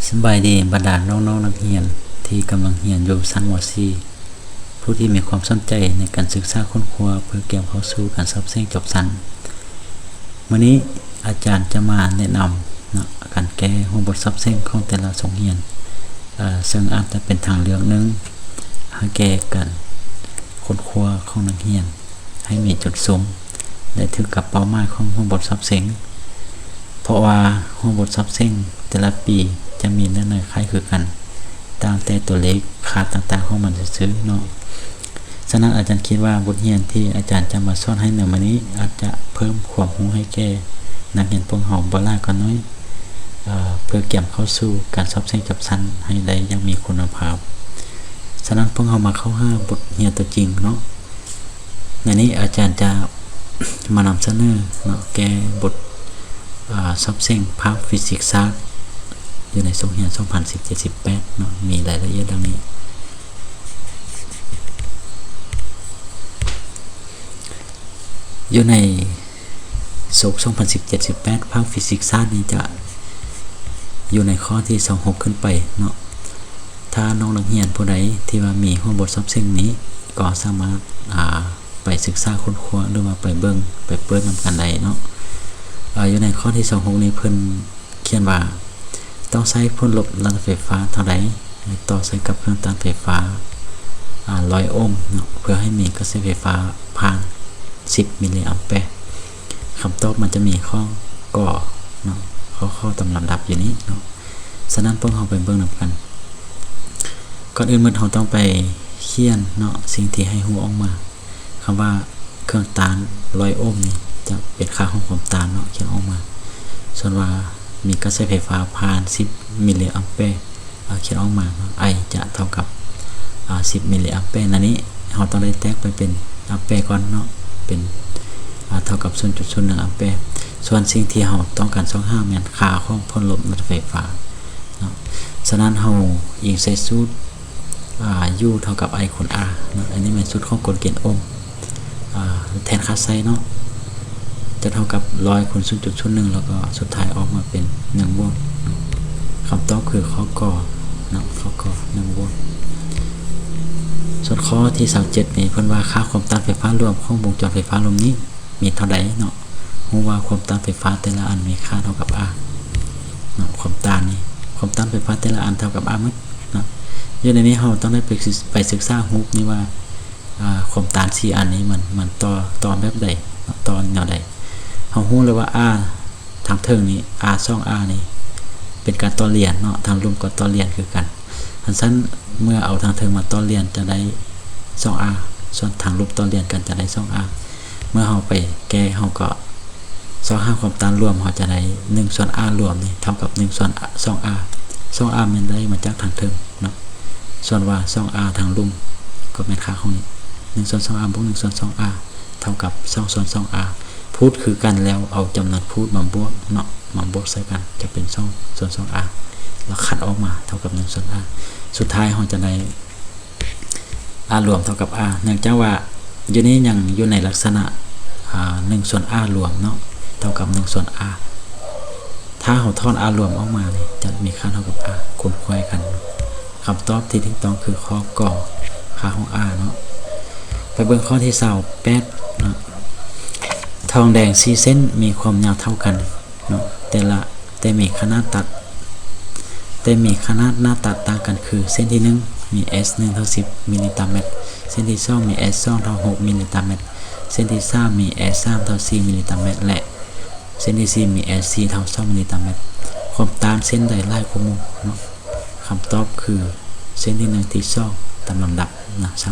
สบายดีบรรดาน้องๆนักเรียนที่กำลังเรียนอยู่ชั้นม .4 ผู้ที่มีความสนใจในการศึกษาค้นคว้าเพื่อเกี่ยวเข้าสู่การสอบเส้นจบชั้นวันนี้อาจารย์จะมาแนะนำการแก้หัวบทสอบเส้นของแต่ละโรงเรียนซึ่งอาจจะเป็นทางเลือกหนึ่งให้แก้กันค้นคว้าของนักเรียนให้มีจุดสูงและถึงกับเป้าหมายของหัวบทสอบเส้นเพราะว่าหัวบทสอบเส้นแต่ละปีจะมีเนื้อในคล้ายคือกันตามแต่ตัวเลขค่าต่างๆของมันซื้อเนาะฉะนั้นอาจารย์คิดว่าบทเรียนที่อาจารย์จะมาสอนให้ในวันนี้อาจจะเพิ่มความรู้ให้แก่นักเรียนพวกเราบ่หลายก็น้อยเพื่อเกี่ยมเข้าสู่การสอบเส้นจับชั้นให้ได้อย่างมีคุณภาพฉะนั้นพวกเรามาเข้าห้าบทเรียนตัวจริงเนาะในนี้อาจารย์จะมานำเสนอเนาะแก้บทสอบเส้นภาคฟิสิกส์ศาสตร์อยู่ในโรงเรียน2017-18เนาะมีรายละเอียดดังนี้อยู่ใน2017-18ภาคฟิสิกส์ศาสตร์นี้จะอยู่ในข้อที่26ขึ้นไปเนาะถ้าน้องนักเรียนผู้ใดที่ว่ามีหัวบทสอบเส้นนี้ก็สามารถไปศึกษาค้นคว้าหรือว่าไปเบิ่งไปเปิดนำกันได้เนาะอยู่ในข้อที่26นี้เพิ่นเขียนว่าต้องใช้ผลลบระดับไฟฟ้าเท่าใดต่อใช้กับเครื่องต้านไฟฟ้า100 โอห์มเนาะเพื่อให้มีกระแสไฟฟ้าผ่าน10 มิลลิแอมแปร์คำตอบมันจะมีข้อก่อเนาะข้อตามลำดับอยู่นี้เนาะฉะนั้นพวกเราไปเบิ่งนำกันก่อนอื่นเราต้องไปเขียนเนาะสิ่งที่ให้ฮู้ออกมาคำว่าเครื่องต้าน100 โอห์มนี่จะเป็นค่าของความต้านเนาะเขียนออกมาส่วนว่ามีกระแสไฟฟ้าผ่าน10 มิลลิแอมแปร์เขียนออกมาไอจะเท่ากับ10 มิลลิแอมแปร์นั่นนี้เราต้องได้แตกไปเป็นแอมแปร์ก่อนเนาะเป็นเท่ากับ 0.01 แอมแปร์ส่วนสิ่งที่เราต้องการ25แม่นค่าของผลลบระดับไฟฟ้าเนาะฉะนั้นเราอิงใส่สูตรU เท่ากับ I คูณ R เนาะอันนี้เป็นสูตรของกลเกณฑ์โอห์มแทนค่าไซน์เนาะจะเท่ากับ100คูณ 0.01 แล้วก็สุดท้ายออกมาเป็น1 โวลต์คำตอบคือข้อกอเนาะข้อกอ1 โวลต์ส่วนข้อที่27นี่เพิ่นว่าค่าความต้านไฟฟ้ารวมของวงจรไฟฟ้ารวมนี้มีเท่าใดเนาะฮู้ว่าความต้านไฟฟ้าแต่ละอันมีค่าเท่ากับ R เนาะความต้านไฟฟ้าแต่ละอันเท่ากับ R หมดเนาะอยู่ในนี้เราต้องได้ไปศึกษารูปนี้ว่าความต้าน4อันนี้มันต่อแบบใดต่อแนวใดเราฮู้เลยว่า R ทางเทิงนี้ R 2 R นี่เป็นการต่อเลียนเนาะทางลุ่มก็ต่อเลียนคือกันฉะนั้นเมื่อเอาทางเทิงมาต่อเลียนจะได้ 2R ส่วนทางลุ่มต่อเลียนกันจะได้ 2R เมื่อเราไปแก้เราก็25ความต้านรวมเราจะได้1ส่วน R รวมนี่เท่ากับ1ส่วน 2R 2R มันได้มาจากทางเทิงเนาะส่วนว่า 2R ทางลุ่มก็เป็นค่าของนี้1ส่วน 2R บวก1ส่วน 2R เท่ากับ2ส่วน 2R พูดคือกันแล้วเอาจำนวนพูดมาบวกเนาะมาบวกใส่กันจะเป็น2ส่วน 2R แล้วคัดออกมาเท่ากับ1ส่วน R สุดท้ายเราจะได้ R รวมเท่ากับ R เนื่องจากว่าอยู่นี้ยังอยู่ในลักษณะ1ส่วน R รวมเนาะเท่ากับ1ส่วน R ถ้าเราทอน R รวมออกมานี่จะมีค่าเท่ากับ R คูณควายกันคำตอบที่ถูกต้องคือข้อกอค่าของ R เนาะไปเบิ่งข้อที่28เนาะทองแดง4เส้นมีความยาวเท่ากันเนาะแต่มีขนาดหน้าตัดต่างกันคือเส้นที่1มี S 1เท่า10มิลลิเมตรเส้นที่2มี S 2เท่า6มิลลิเมตรเส้นที่3มี S 3เท่า4มิลลิเมตรและเส้นที่4มี S 4เท่า2มิลลิเมตรความต้านเส้นใดหลายกว่าหมู่เนาะคำตอบคือเส้นที่1ที่2ตามลำดับนะ3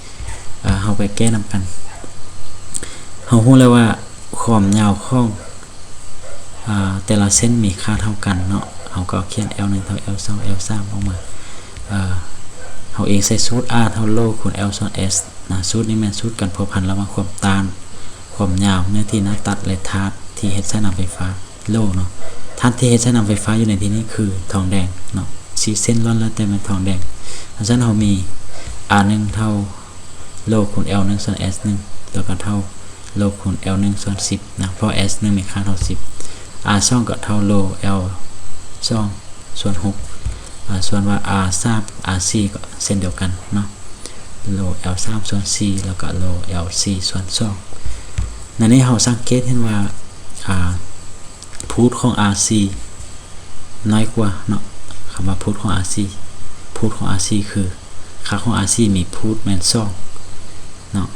4เฮาไปแก้นำกันเฮาฮู้แล้วว่าความยาวของแต่ละเส้นมีค่าเท่ากันเนาะเฮาก็เขียน L1 เท่า L2 L3 ออกมาเฮาเองใส่สูตร R เท่าโลคูณ L ส่วน S นะสูตรนี้แม่นสูตรการพัวพันระหว่างความต้านความยาวเนื้อที่หน้าตัดและธาตุที่เฮ็ดใช้นำไฟฟ้าโลเนาะธาตุที่เฮ็ดใช้นำไฟฟ้าอยู่ในที่นี้คือทองแดงเนาะ4เส้นล้วนแล้วแต่เป็นทองแดงเพราะฉะนั้นเฮามี R1 เท่าโลคูณ L1 ส่วน S1 แล้วก็เท่าโลคูณ L1 ส่วน10นะเพราะ S1 มีค่าเท่า10 R2 ก็เท่าโล L2 ส่วน6ส่วนว่า R3 R4 ก็เส้นเดียวกันเนาะโล L3 ส่วน4แล้วก็โล L4 ส่วน2ในนี้เราสังเกตเห็นว่าพุทของ RC น้อยกว่าเนาะคำว่าพุทของ RC พุทของ RC คือค่าของ RC มีพุทแม่น2เนาะ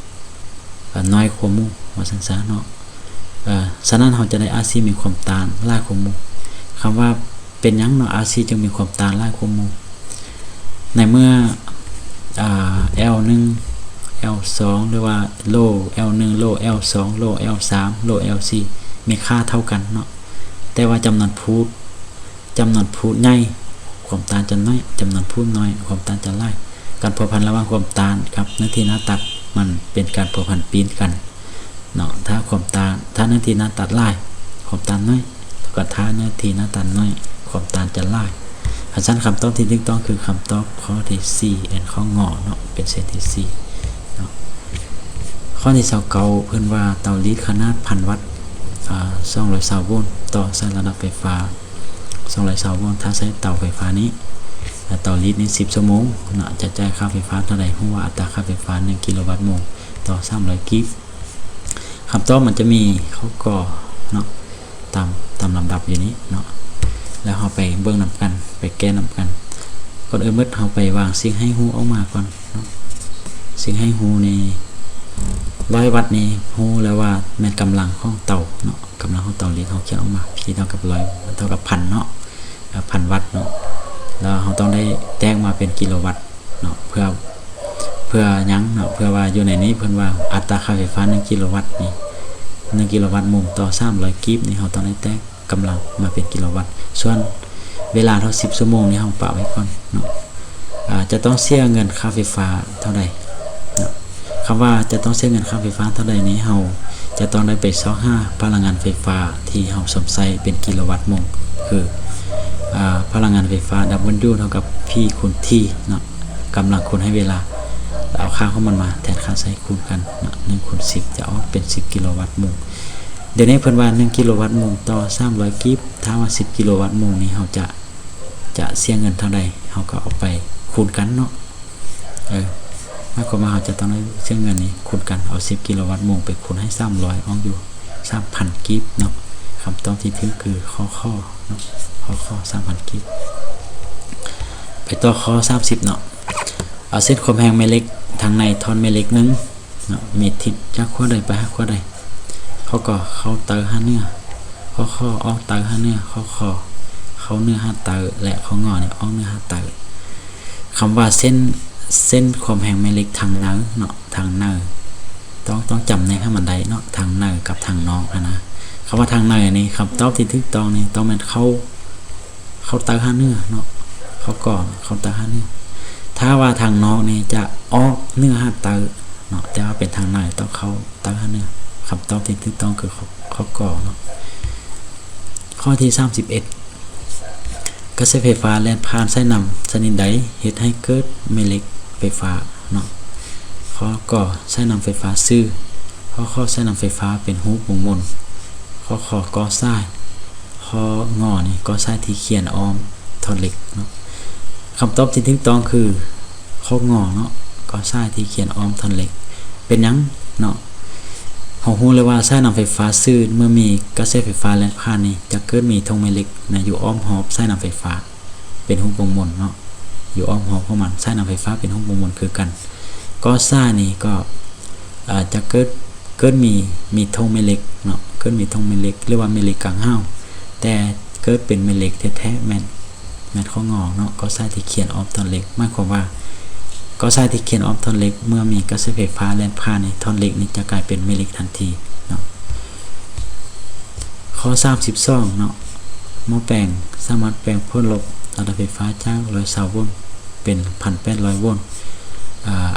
น้อยกว่าหมู่ว่าซั่นซะเนาะฉะนั้นเราจะได้ RC มีความต้านหลายกว่าหมู่คำว่าเป็นหยังเนาะ RC จึงมีความต้านหลายกว่าหมู่ในเมื่อL1 L2 หรือว่าโล L1 โล L2 โล L3 โล L4 มีค่าเท่ากันเนาะแต่ว่าจำนวนพุทใหญ่ความต้านจะน้อยจำนวนพุทน้อยความต้านจะหลายการพัวพันระหว่างความต้านกับเนื้อที่หน้าตัดมันเป็นการพัวพันปีนกันเนาะถ้าความต้านถ้าเนื้อที่หน้าตัดหลายความต้านน้อยก็ถ้าเนื้อที่หน้าตัดน้อยความต้านจะหลายเพราะฉะนั้นคำตอบที่ถูกต้องคือคำตอบข้อที่4ข้องอเนาะเป็นเส้นที่4เนาะข้อที่29เพิ่นว่าเตารีดขนาด1,000 วัตต์220 โวลต์ต่อสายระดับไฟฟ้า220 โวลต์ถ้าใช้เตาไฟฟ้านี้เตารีดนี้10 ชั่วโมงเนาะจะจ่ายค่าไฟฟ้าเท่าใดเพราะว่าอัตราค่าไฟฟ้า1กิโลวัตต์โมงต่อ300กิฟคำตอบมันจะมีเขาก็เนาะตามลำดับอยู่นี้เนาะแล้วเราไปเบิ่งนำกันไปแก้นำกันก่อนอื่นเราไปวางสิ่งให้ฮู้ออกมาก่อนเนาะสิ่งให้ฮู้ใน100 วัตต์นี้ฮู้แล้วว่าแม่นกำลังของเตาเนาะกำลังของเตารีดเราเขียนออกมา P เท่ากับ100เท่ากับ 1,000 เนาะ 1,000 วัตต์เนาะแล้วเราต้องได้แตกมาเป็นกิโลวัตต์เนาะเพื่อหยังเนาะเพื่อว่าอยู่ในนี้เพิ่นว่าอัตราค่าไฟฟ้า1กิโลวัตต์นี่1กิโลวัตต์โมงต่อ300กิฟนี่เราต้องได้แตกกำลังมาเป็นกิโลวัตต์ส่วนเวลาเท่า10 ชั่วโมงนี่เราปะไว้ก่อนเนาะจะต้องเสียเงินค่าไฟฟ้าเท่าใดเนาะคำว่าจะต้องเสียเงินค่าไฟฟ้าเท่าใดนี้เราจะต้องได้ไป25พลังงานไฟฟ้าที่เราสมใส่เป็นกิโลวัตต์โมงคือพลังงานไฟฟ้า W เท่ากับ P คูณ T เนาะกำลังคูณให้เวลาเอาค่าของมันมาแทนค่าใช้คูณกันเนาะ1คูณ10จะออกเป็น10กิโลวัตต์โมงเดี๋ยวนี้เพิ่นว่า1กิโลวัตต์โมงต่อ300กิฟถ้าว่า10กิโลวัตต์โมงนี้เราจะเสียเงินเท่าใดเราก็เอาไปคูณกันเนาะหมายความว่าเราจะต้องได้เสียเงินนี้คูณกันเอา10กิโลวัตต์โมงไปคูณให้300ออกอยู่ 3,000 กิฟเนาะคำตอบที่ถูกคือข้อเนาะข้อ 3,000 กิฟไปต่อข้อ30เนาะเอาเส้นความแห้งแม่เหล็กทางในท่อนแม่เหล็กนึงเนาะมีทิศจากขั้วใดไปหาขั้วใดเขาก็เข้าเตอหาเนื้อข้อออกเตอหาเนื้อข้อเข้าเนื้อหาเตอและข้องอเนี่ยออกเนื้อหาเตอคำว่าเส้นความแห้งแม่เหล็กทางเนื้อเนาะทางเนื้อต้องจำในให้มันได้เนาะทางเนื้อกับทางนอกนะคำว่าทางเนื้อนี่คำตอบที่ถูกต้องนี่ต้องเป็นเข้าเตอหาเนื้อเนาะเขาก่อนเขาเตอหาเนื้อถ้าว่าทางนอกนี่จะออกเนื้อหาเตอเนาะแต่ว่าเป็นทางเนื้อต้องเข้าเตอหาเนื้อคำตอบที่ถูกต้องคือข้อก่อเนาะข้อที่31กระแสไฟฟ้าแล่นผ่านสายนำชนิดใดเฮ็ดให้เกิดแม่เหล็กไฟฟ้าเนาะข้อก่อสายนำไฟฟ้าซื่อข้อสายนำไฟฟ้าเป็นรูปวงมนข้อก่อสายข้องอนี่ก่อสายที่เขียนอ้อมท่อนเหล็กเนาะคำตอบที่ถูกต้องคือข้องอเนาะก่อสายที่เขียนอ้อมท่อนเหล็กเป็นหยังเนาะเรารู้เลยว่าสายนำไฟฟ้าซื่อเมื่อมีกระแสไฟฟ้าแล่นผ่านนี่จะเกิดมีธงแม่เหล็กนะอยู่อ้อมหอบสายนำไฟฟ้าเป็นรูปวงมนเนาะอยู่อ้อมหอบของมันสายนำไฟฟ้าเป็นรูปวงมนคือกันก็สายนี่ก็จะเกิดมีธงแม่เหล็กเนาะเกิดมีธงแม่เหล็กเรียกว่าแม่เหล็กกลางห้าวแต่เกิดเป็นแม่เหล็กแท้ๆแม่นข้องอเนาะก็สายที่เขียนอ้อมท่อนเหล็กหมายความว่าก็สายที่เขียนออมท่อนเหล็กเมื่อมีกระแสไฟฟ้าแล่นผ่านในท่อนเหล็กนี้จะกลายเป็นแม่เหล็กทันทีเนาะข้อ32เนาะหม้อแปลงสามารถแปลงผลลบระดับไฟฟ้าจาก120 โวลต์เป็น 1,800 โวลต์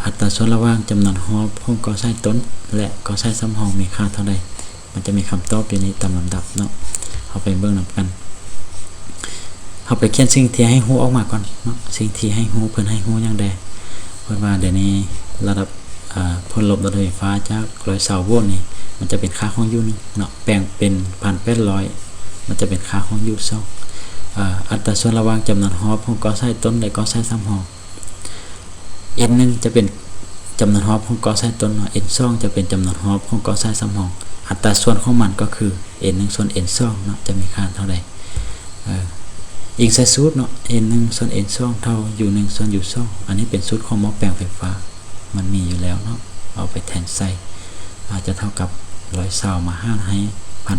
อัตราส่วนระหว่างจำนวนฮอของกอไซต้นและกอไซซ้ำฮอมีค่าเท่าใดมันจะมีคำตอบอยู่นี้ตามลำดับเนาะเอาไปเบิ่งนำกันเอาไปเขียนสิ่งที่ให้ฮู้ออกมาก่อนเนาะสิ่งที่ให้ฮู้เพิ่นให้ฮู้อย่างใดเพราะว่าเดี๋ยวนี้ระดับผลลบระดับไฟฟ้าจาก120 โวลต์นี่มันจะเป็นค่าของยูนึงเนาะแปลงเป็น 1,800 มันจะเป็นค่าของยู2 อัตราส่วนระหว่างจำนวนฮอบของกอไซต้นและกอไซซ้ำฮอบ n 1จะเป็นจำนวนฮอบของกอไซต้น n 2จะเป็นจำนวนฮอบของกอไซซ้ำฮอบอัตราส่วนของมันก็คือ n 1ส่วน n 2เนาะจะมีค่าเท่าใดอีกใส่สูตรเนาะ n 1ส่วน n 2เท่า u 1ส่วน u 2อันนี้เป็นสูตรของหม้อแปลงไฟฟ้ามันมีอยู่แล้วเนาะเอาไปแทนใส่อาจจะเท่ากับ120มาหารให้ 1,800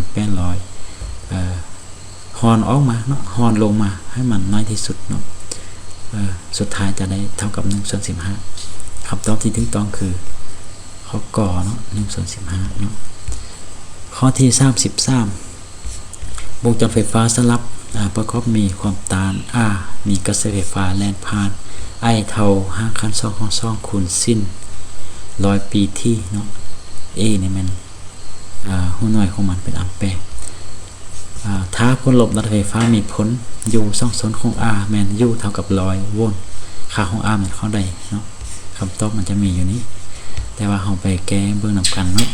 ฮอนออกมาเนาะฮอนลงมาให้มันน้อยที่สุดเนาะสุดท้ายจะได้เท่ากับ1ส่วน15คำตอบที่ถูกต้องคือข้อกอเนาะ1ส่วน15เนาะข้อที่33วงจรไฟฟ้าสลับประกอบมีความต้าน R มีกระแสไฟฟ้าแล่นผ่าน I เท่า5คัน2ของ2คูณสิ้น100 ปีที่เนาะ A นี่มันหัวหน่วยของมันเป็นแอมแปร์ถ้าผลลบระดับไฟฟ้ามีผล U 2ส่วนของ R แม่น U เท่ากับ100โวลต์ค่าของ R มันเข้าได้เนาะคำตอบมันจะมีอยู่นี้แต่ว่าเราไปแก้เบื้องนำกันเนาะ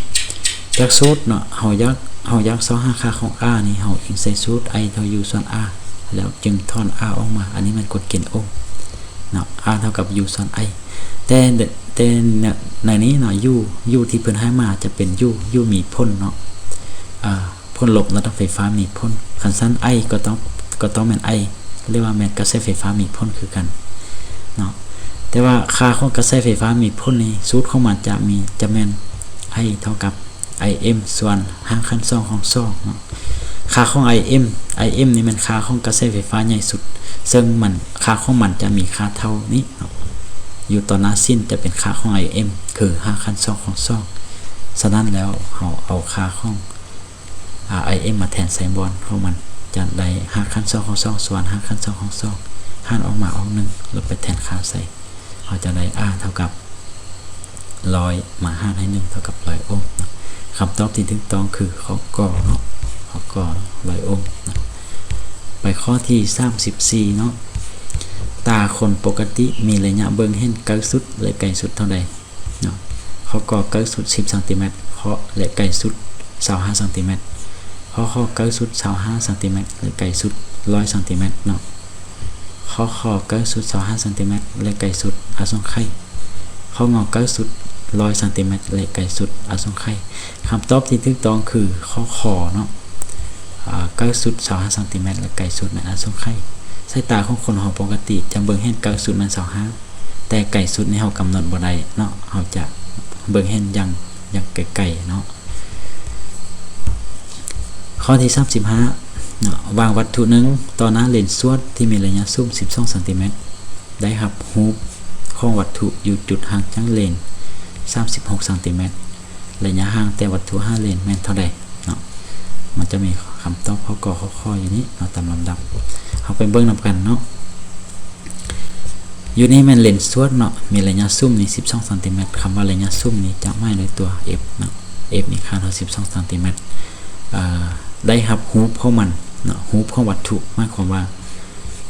จากสูตรเนาะเรายัก25ค่าของ R นี่เราอิงใส่สูตร I เท่า U ส่วน R แล้วจึงถอน R ออกมาอันนี้มันกฎเกณฑ์โอห์มเนาะ R เท่ากับ U ส่วน I แต่ในนี้เนาะ U ที่เพิ่นให้มาจะเป็น U มีพ่นเนาะพ่นลบระดับไฟฟ้ามีพ่นคันสั้น I ก็ต้องแม่น I เรียกว่าแม่นกระแสไฟฟ้ามีพ่นคือกันเนาะแต่ว่าค่าของกระแสไฟฟ้ามีพ่นนี่สูตรของมันจะแม่น I เท่ากับ IM ส่วน5คัน2ของ2เนาะค่าของ IM นี่มันค่าของกระแสไฟฟ้าใหญ่สุดซึ่งมันค่าของมันจะมีค่าเท่านี้เนาะอยู่ต่อหน้าสิ้นจะเป็นค่าของ IM คือ5คัน2ของ2ฉะนั้นแล้วเราเอาค่าของ IM มาแทนไซน์บอลของมันจะได้5คัน2ของ2ส่วน5คัน2ของ2หารออกมาออก1แล้วไปแทนค่าใส่เราจะได้ R เท่ากับ100มาหารให้1เท่ากับ100โอห์มนะคำตอบที่ถูกต้องคือข้อกอเนาะข้อกอ100โอห์มนะไปข้อที่34เนาะตาคนปกติมีระยะเบิ่งเห็นไกลสุดและไกลสุดเท่าใดเนาะข้อกอไกลสุด10ซนเมตรข้อและไกลสุด25ซนเมตรข้อไกลสุด25ซนเมตรและไกลสุด100ซนเมตรเนาะข้อไกลสุด25ซนเมตรและไกลสุดอาสงไขยข้องอไกลสุด100ซนเมตรและไกลสุดอาสงไขยคำตอบที่ถูกต้องคือข้อขอเนาะไกลสุด25ซนเมตรและไกลสุดอาสงไขยสายตาของคนเฮาปกติจะเบิ่งเห็นไกลสุดมัน25แต่ไกลสุดนี่เฮากำหนดบ่ได้เนาะเฮาจะเบิ่งเห็นอย่างไกลๆเนาะข้อที่35เนาะวางวัตถุหนึ่งต่อหน้าเลนส์สวดที่มีระยะซูม12ซนเมตรได้รับรูปของวัตถุอยู่จุดห่างจากเลน36ซนเมตรระยะห่างแต่วัตถุ5เลนแม่นเท่าใดเนาะมันจะมีคำตอบข้ออยู่นี้เนาะตามลำดับเอาไปเบิ่งนำกันเนาะอยู่นี่แม่นเลนส์สวดเนาะมีระยะซูมนี่12ซนคำว่าระยะซูมนี่จะหมายด้วยตัว f เนาะ f นี่ค่าเท่า12ซนได้รับรูปของมันเนาะรูปของวัตถุหมายความว่า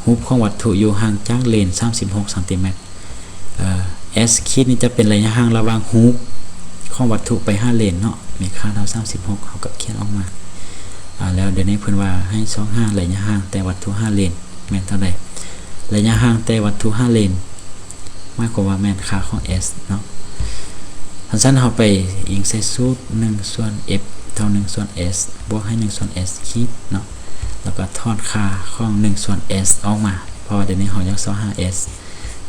รูปของวัตถุอยู่ห่างจากเลน36ซนs คิดนี่จะเป็นระยะห่างระหว่างรูปของวัตถุไป5เลนเนาะมีค่าเท่า36เฮาก็เขียนออกมาแล้วเดี๋ยวนี้เพิ่นว่าให้25ระยะห่างแต่วัตถุ5เลนแม่นเท่าใดระยะห่างแต่วัตถุ5เลนหมายความว่าแม่นค่าของ s เนาะฉะนั้นเฮาไปอิงใส่สูตร1ส่วน f เท่า1ส่วน s บวกให้1ส่วน s คิดเนาะแล้วก็ทอดค่าของ1ส่วน s ออกมาเพราะเดี๋ยวนี้เฮาอยาก25s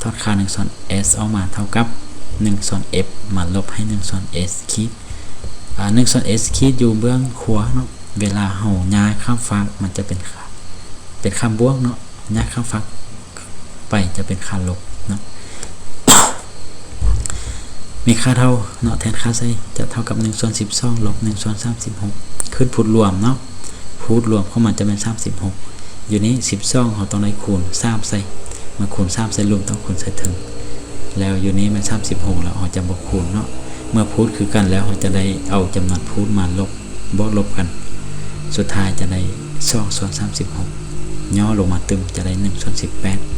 ทอดค่า1ส่วน s ออกมาเท่ากับ1ส่วน f มาลบให้1ส่วน s คิด1ส่วน s คิดอยู่เบื้องขวาเนาะเวลาเฮาย้ายข้ามฝั่งมันจะเป็นค่าบวกเนาะย้ายข้ามฝั่งไปจะเป็นค่าลบเนาะ มีค่าเท่าเนาะแทนค่าใส่จะเท่ากับ1ส่วน12ลบ1ส่วน36ขึ้นพูดรวมเนาะพูดรวมของมันจะเป็น36อยู่นี้12เราต้องได้คูณ3ใส่มาคูณ3ใส่รวมต้องคูณใส่ถึงแล้วอยู่นี้มัน36แล้วเราจะบวกคูณเนาะเมื่อพูดคือกันแล้วเราจะได้เอาจำนวนพูดมาลบกันสุดท้ายจะได้2ส่วน36ย่อลงมาตึมจะได้1ส่วน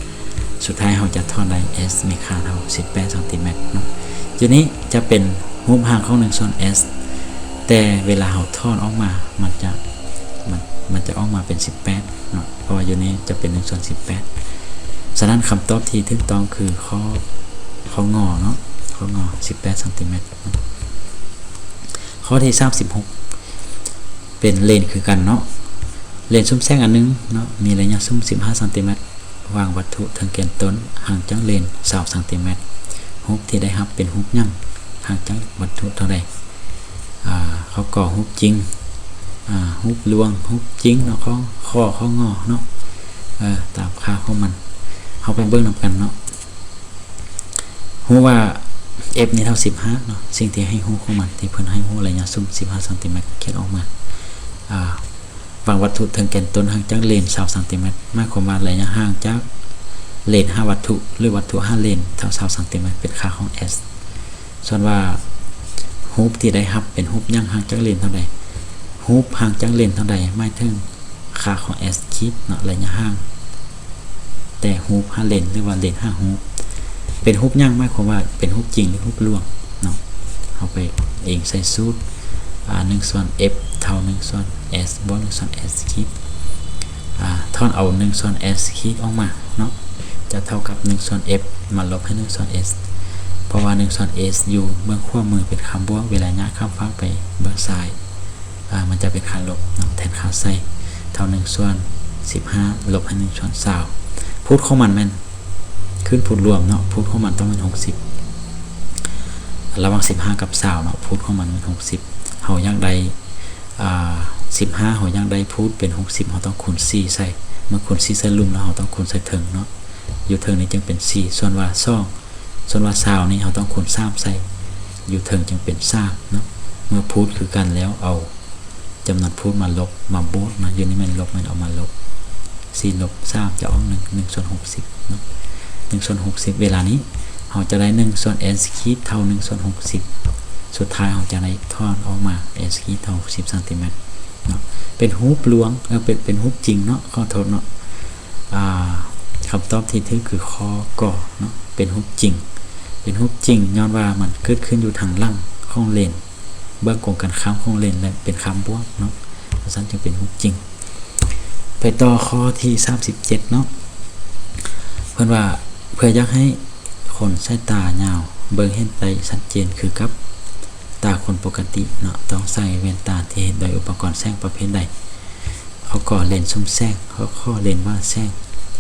18สุดท้ายเราจะทอนได้ s มีค่าเท่า18ซนเนาะอยู่นี้จะเป็นรูปห่างของ1ส่วน s แต่เวลาเราทอนออกมามัน มันจะออกมาเป็น18เนาะเพราะว่าอยู่นี้จะเป็น1ส่วน18ฉะนั้นคำตอบที่ถูกต้องคือข้องอเนาะข้องอ18ซมข้อที่36เป็นเลนคือกันเนาะเลนซุ้มแซงอันนึงเนาะมีระยะซุ้ม15ซมวางวัตถุทางแกนต้นห่างจากเลน20ซมฮุบที่ได้รับเป็นฮุบยั่งห่างจากวัตถุเท่าใดเขาก่อฮุบจริงฮุบลวงฮุบจริงเนาะข้องอเนาะตามค่าของมันเขาไปเบิ่งนำกันเนาะฮู้ว่า f นี่เท่า15เนาะสิ่งที่ให้ฮู้ของมันที่เพิ่นให้ฮู้ระยะซุ้ม15ซมเขียนออกมาวางวัตถุทางแกนต้นห่างจากเลน20ซมหมายความว่าระยะห่างจากเลน5วัตถุหรือวัตถุ5เลนเท่า20ซมเป็นค่าของ s ส่วนว่าฮูบที่ได้รับเป็นฮูบยั่งห่างจากเลนเท่าใดฮูบห่างจากเลนเท่าใดหมายถึงค่าของ s คิดเนาะระยะห่างแต่ฮูบ5เลนหรือว่าเลน5ฮูบเป็นฮูบยั่งหมายความว่าเป็นฮูบจริงหรือฮูบลวงเนาะเอาไปเองใส่สูตร1ส่วน f เท่า1ส่วน s บวก1ส่วน s คิดทอนเอา1ส่วน s คิดออกมาเนาะจะเท่ากับ1ส่วน f มาลบให้1ส่วน s เพราะว่า1ส่วน s อยู่เบื้องขวามือเป็นคำบวกเวลาย้ายข้ามฝั่งไปเบื้องซ้ายมันจะเป็นค่าลบแทนค่าใส่เท่า1ส่วน15ลบให้1ส่วน20พูดของมันแม่นขึ้นพูดรวมเนาะพูดของมันต้องเป็น60ระหว่าง15กับ20เนาะพูดของมันเป็น60เฮาอยากได้15เฮาอยากได้พูดเป็น60เฮาต้องคูณ4ใส่เมื่อคูณ4ใส่ลุ่มแล้วเฮาต้องคูณใส่ถึงเนาะอยู่ถึงนี้จึงเป็น4ส่วนว่า20นี่เฮาต้องคูณ3ใส่อยู่ถึงจึงเป็น3เนาะเมื่อพูดคือกันแล้วเอาจำนวนพูดมาลบมาบวกนะอยู่นี่มันลบมันเอามาลบ4ลบ3จะออก1ส่วน60เนาะ1ส่วน60เวลานี้เราจะได้1ส่วน s คิดเท่า1ส่วน60สุดท้ายเราจะได้ทอนออกมา s คิดเท่า60ซมเนาะเป็นฮูบลวงเป็นฮูบจริงเนาะขอโทษเนาะคำตอบที่ถูกคือข้อกอเนาะเป็นฮูบจริงย้อนว่ามันเกิดขึ้นอยู่ทางล่างของเลนเบื้องกงกันข้ามของเลนและเป็นคำบวกเนาะเพราะฉะนั้นจึงเป็นฮูบจริงไปต่อข้อที่37เนาะเพิ่นว่าเพื่ออยากให้คนใช้ตายาวเบิ่งเห็นได้ชัดเจนคือกับตาคนปกติเนาะต้องใส่แว่นตาที่เห็นโดยอุปกรณ์แสงประเภทใดเขาก่อเลนส์ซุ้มแสงเขาข้อเลนส์ว่าแสง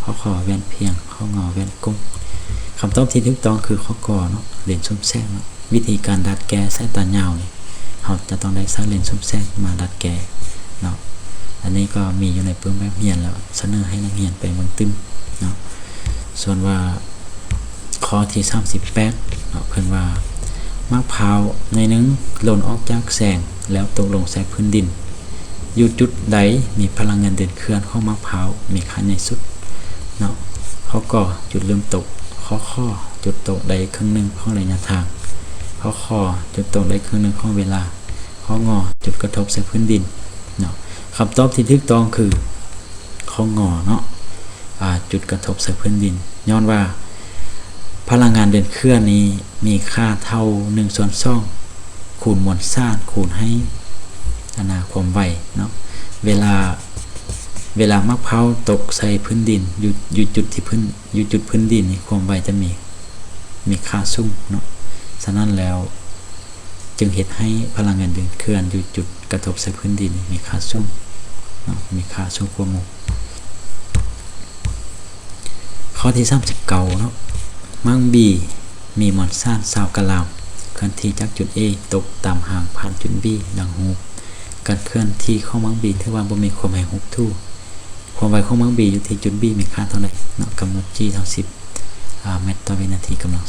เขาข้อแว่นเพียงเขางอแว่นกุ้งคำตอบที่ถูกต้องคือเขาก่อเนาะเลนส์ซุ้มแสงเนาะวิธีการดัดแก้สายตายาวนี่เขาจะต้องได้ใช้เลนส์ซุ้มแสงมาดัดแก้เนาะอันนี้ก็มีอยู่ในเพิ่มแบบเรียนแล้วเสนอให้นักเรียนไปเบิ่งตึ้มเนาะส่วนว่าข้อที่38เนาะเพิ่นว่ามะพร้าวในนึงหล่นออกจากแสงแล้วตกลงใส่พื้นดินอยู่จุดใดมีพลังงานเดินเคลื่อนของมะพร้าวมีค่าในสุดเนาะเขาก็จุดเริ่มตกข้อจุดตกใดครึ่งนึงของระยะทางข้อจุดตกใดครึ่งนึงของเวลาข้องอจุดกระทบใส่พื้นดินเนาะคำตอบที่ถูกต้องคือข้องอเนาะจุดกระทบใส่พื้นดินย้อนว่าพลังงานเดินเคลื่อนนี้มีค่าเท่า1ส่วน2คูณมวลสร้างคูณให้ความไวเนาะเวลามะพร้าวตกใส่พื้นดินอยู่จุดพื้นดินนี่ความไวจะมีค่าสูงเนาะฉะนั้นแล้วจึงเฮ็ดให้พลังงานเดินเคลื่อนอยู่จุดกระทบใส่พื้นดินมีค่าสูงเนาะมีค่าสูงกว่าหมู่ข้อที่39เนาะมังบีมีมอนซ่าน20กะลามเคลื่อนที่จากจุด A ตกตามห่างผ่านจุด B ดังฮูบการเคลื่อนที่ของมังบีถือว่าบ่มีความหมายฮุบทู่ความไวของมังบีอยู่ที่จุด B มีค่าเท่าใดเนาะกำหนด G เท่า10เมตรต่อวินาทีกำลัง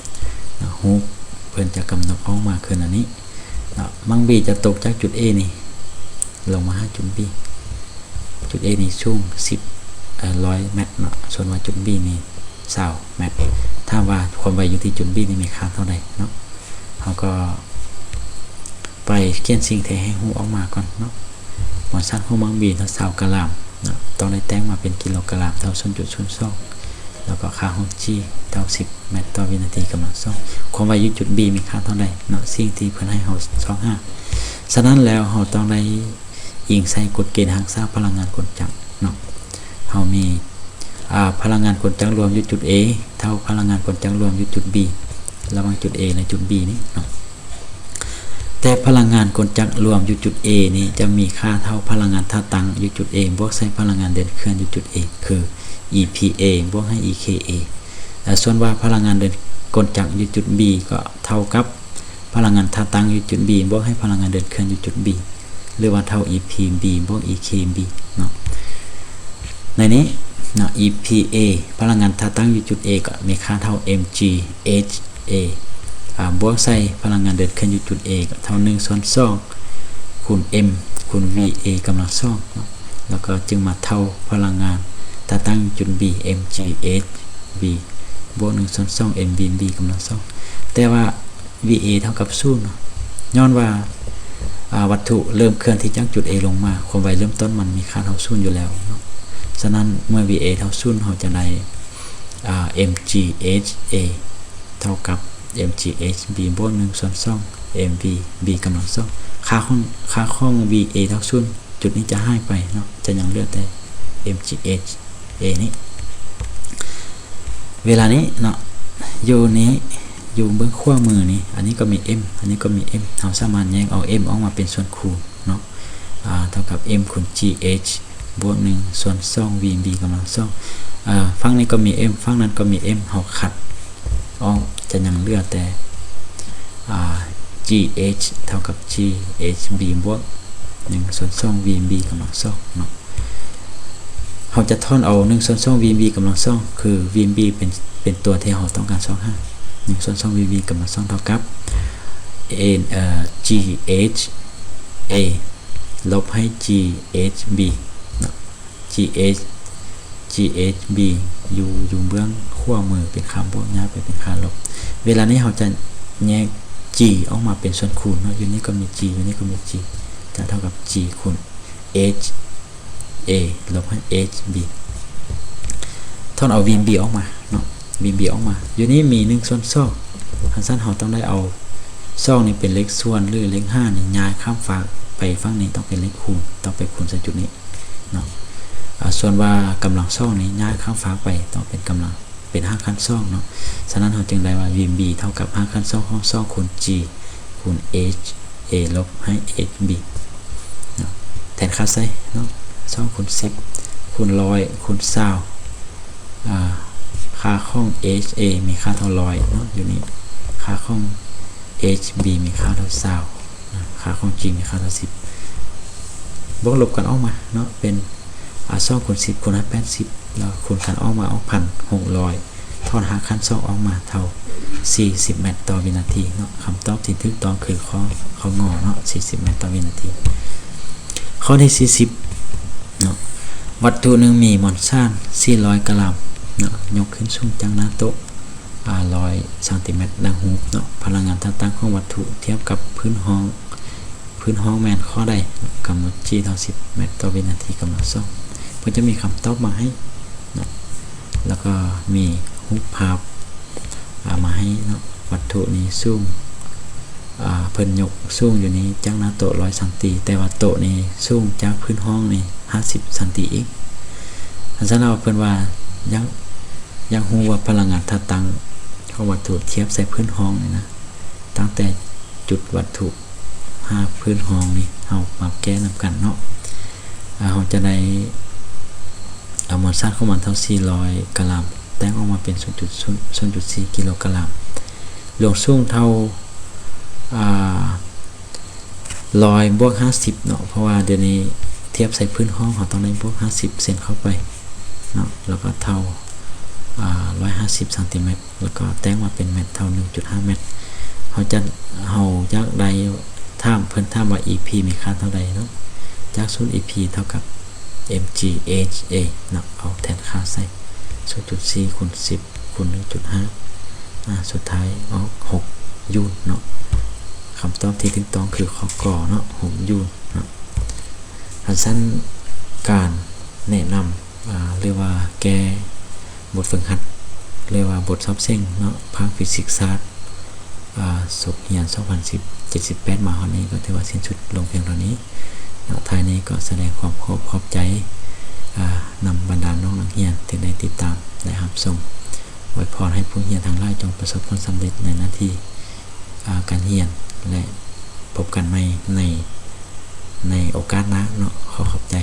2เนาะฮูบเพิ่นจะกำหนดออกมาคืออันนี้เนาะมังบีจะตกจากจุด A นี่ลงมาหาจุด B จุด A นี่สูง100 เมตรเนาะส่วนว่าจุด B นี่20 เมตรถ้าว่าความไวอยู่ที่จุด B นี่มีค่าเท่าใดเนาะเขาก็ไปเขียนสิ่งที่ให้ฮู้ออกมาก่อนเนาะมวลสร้างของมังบีเท่า20กะลามเนาะต้องได้แต่งมาเป็นกิโลกรัมเท่า 0.02 แล้วก็ค่าของ G เท่า10 เมตรต่อวินาทีกำลัง2ความไวอยู่จุด B มีค่าเท่าใดเนาะสิ่งที่เพิ่นให้เฮา25ฉะนั้นแล้วเฮาต้องได้ อิงใส่กฎเกณฑ์รักษาพลังงานกลจักรเนาะเฮามีพลังงานกลจักรรวมอยู่จุด A เท่าพลังงานกลจักรรวมอยู่จุด B ระหว่างจุด A และจุด B นี่เนาะแต่พลังงานกลจักรรวมอยู่จุด A นี้จะมีค่าเท่าพลังงานท่าตั้งอยู่จุด A บวกใส่พลังงานเดินเคลื่อนอยู่จุด A คือ EPA บวกให้ EKA ส่วนว่าพลังงานเดินกลจักรอยู่จุด B ก็เท่ากับพลังงานท่าตั้งอยู่จุด B บวกให้พลังงานเดินเคลื่อนอยู่จุด B หรือว่าเท่า EPB บวก EKB เนาะในนี้เนาะ EPA พลังงานท่าตั้งอยู่จุด A ก็มีค่าเท่า mgHA บวกใส่พลังงานเดินเคลื่อนอยู่จุด A ก็เท่า1/2คูณ m คูณ VA กำลัง2เนาะแล้วก็จึงมาเท่าพลังงานท่าตั้งอยู่จุด B mgHB บวก1/2 mVB กำลัง2แต่ว่า VA เท่ากับ0เนาะย้อนว่าวัตถุเริ่มเคลื่อนที่จากจุด A ลงมาความไวเริ่มต้นมันมีค่าเท่า0อยู่แล้วเนาะฉะนั้นเมื่อ VA เท่า0เราจะได้mgHA เท่ากับ mgHB บวก1/2 mVB กำลัง2ค่าของ VA เท่า0จุดนี้จะหายไปเนาะจะยังเหลือแต่ mgHA นี้เวลานี้เนาะอยู่เบื้องขวามือนี้อันนี้ก็มี m อันนี้ก็มี m เราสามารถแยกเอา m ออกมาเป็นส่วนคูณเนาะเท่ากับ m คูณ gh บวก1/2 vb กำลัง2ฝั่งนี้ก็มี m ฝั่งนั้นก็มี m เฮาขัดออกจะยังเหลือแต่gh เท่ากับ ghb บวก1/2 vb กำลัง2เนาะเฮาจะทอนเอา1/2 vb กำลัง2คือ vb เป็นตัวที่เฮาต้องการ1/2 vb กำลัง2เท่ากับ gha ลบให้ ghb เนาะ ghb อยู่เบื้องขวามือเป็นค่าบวกย้ายไปเป็นค่าลบเวลานี้เราจะแยก g ออกมาเป็นส่วนคูณเนาะอยู่นี้ก็มี g อยู่นี้ก็มี g จะเท่ากับ g คูณ h a ลบให้ hb ทอนเอา vb ออกมาเนาะ vb ออกมาอยู่นี้มี1/2คันสั้นเราต้องได้เอา2นี่เป็นเลขส่วนหรือเลข5นี่ย้ายข้ามฝั่งไปฝั่งนี้ต้องเป็นเลขคูณต้องไปคูณใส่จุดนี้เนาะส่วนว่ากำลัง2นี้ย้ายข้ามฝั่งไปต้องเป็นกำลังเป็น5ขั้น2เนาะฉะนั้นเราจึงได้ว่า vb เท่ากับ5ขั้น2ของ2คูณ g คูณ h a ลบให้ hb เนาะแทนค่าใส่เนาะ2คูณ10คูณ100คูณ20ค่าของ HA มีค่าเท่า100เนาะอยู่นี่ค่าของ HB มีค่าเท่า20นะค่าของ G มีค่าเท่า10บวกลบกันออกมาเนาะเป็น2คูณ10คูณ80แล้วคูณกันออกมา600ทอนหาคัน2ออกมาเท่า40เมตรต่อวินาทีเนาะคำตอบที่ถูกต้องคือข้องอเนาะ40เมตรต่อวินาทีข้อที่40เนาะวัตถุหนึ่งมีมวลสาร400 กรัมเนาะยกขึ้นสูงจากหน้าโต๊ะ100 ซนติเมตรดังหูเนาะพลังงานตั้งของวัตถุเทียบกับพื้นห้องแมนข้อใดกำหนด g เท่า10 เมตรต่อวินาทีกำหนด2เพื่อจะมีคำตอบมาให้เนาะแล้วก็มีรูปภาพมาให้เนาะวัตถุนี้สูงเพิ่นยกสูงอยู่นี้จากหน้าโต๊ะ100 ซนติแต่ว่าโต๊ะนี้สูงจากพื้นห้องนี่50 ซนติอีกอันนั้นเราเพิ่นว่ายังฮู้ว่าพลังงานท่าตั้งของวัตถุเทียบใส่พื้นห้องนี่นะตั้งแต่จุดวัตถุ5พื้นห้องนี่เฮามาแก้นำกันเนาะเฮาจะได้เอามวลสารของมันเท่า400 กรัมแต่งออกมาเป็น 0.4 กิโลกรัมหลวงสูงเท่า100 บวก 50เนาะเพราะว่าเดี๋ยวนี้เทียบใส่พื้นห้องเขาต้องได้บวก50 เซนเข้าไปเนาะแล้วก็เท่า150 ซนติเมตรแล้วก็แต่งมาเป็นเมตรเท่า 1.5 เมตรเฮาอยากได้ถามเพิ่นถามว่า EP มีค่าเท่าใดเนาะจาก0 EP เท่ากับ mgHA เนาะเอาแทนค่าใส่ 0.4 คูณ 10 คูณ 1.5 สุดท้ายออก6 ยูลเนาะคำตอบที่ถูกต้องคือข้อกอเนาะ6 ยูลเนาะสั้นการแนะนำเรียกว่าแก้บทฝึกหัดเรียกว่าบทซับเส้นเนาะภาคฟิสิกส์ศาสตร์สุขเฮียน2010 78มาฮอดนี้ก็ถือว่าสิ้นสุดลงเพียงเท่านี้ ท้ายนี้ก็แสดงความขอบใจนำบรรดาน้องนักเรียนที่ได้ติดตามได้รับชมอวยพรให้ผู้เรียนทางหลายจงประสบผลสำเร็จในหน้าที่การเรียนและพบกันใหม่ในโอกาสหน้าเนาะขอบใจ